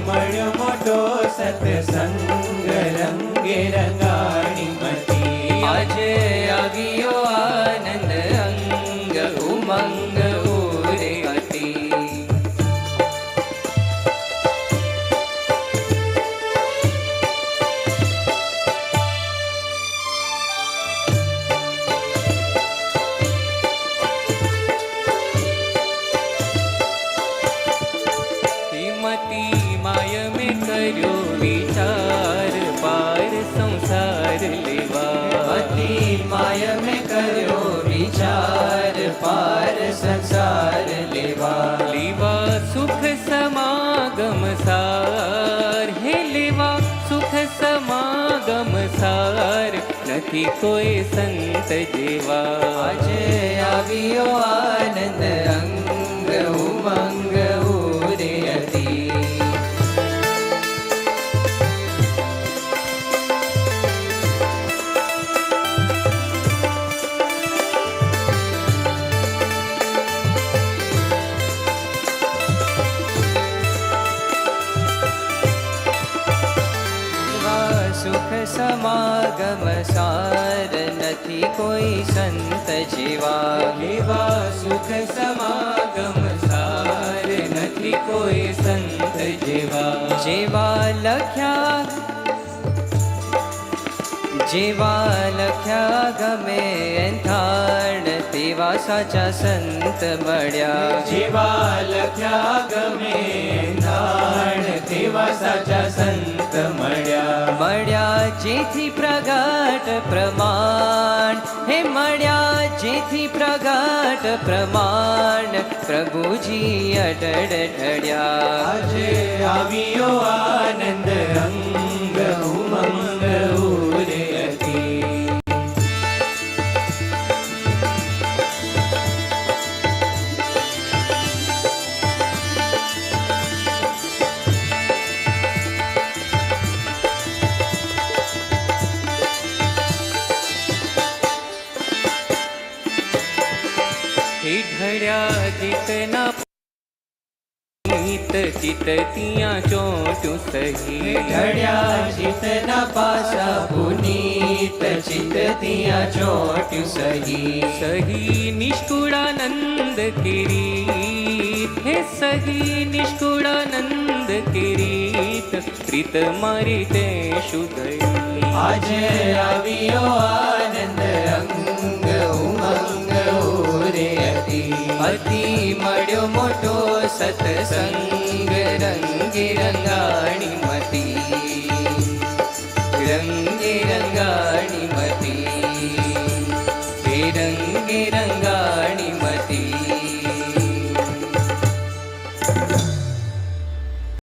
મળ્યો મોટો સત્સંગ રંગે રંગાણી મતી આજે આવ્યો આનંદ અંગ ઉમંગ ઉરે હતી माय में करो विचार पार संसार लेवा अति माय में करो विचार पार संसार लेवा लेवा सुख समागम सार हे लेवा सुख समागम सार નથી કોઈ સંત જેવા આજે આવ્યો આનંદ અંગ ઉમંગ ઉરે હતી સુખ સમાગમ સાર નથી કોઈ સંત જેવા લેવા સુખ સમાગમ સાર નથી કોઈ સંત જેવા જેવા લખ્યા ગમે એંધાણ તેવા સાચા સંત મળ્યા જેવા લખ્યા ગમે નાણ તેવા સાચા સંત મળ્યા જેથી પ્રગટ પ્રમાણ હે મળ્યા જેથી પ્રગટ પ્રમાણ પ્રભુજી અટડ ઠડ્યા આજે આવ્યો આનંદ અંગ ઉમંગ ઉરે હતી ढड़िया जितना चिततियाँ चोटू सही ढड़िया जितना पासा पुनीत चिततियाँ चोटू सही सही निष्कुड़ानंद किरीत हे सही निष्कुड़ानंद किरीत प्रीत मारी ते शुद्ध આજે આવ્યો આનંદ અંગ ઉમંગ ઉરે અતિ મળ્યો મોટો સત્સંગ રંગે રંગાણી મતી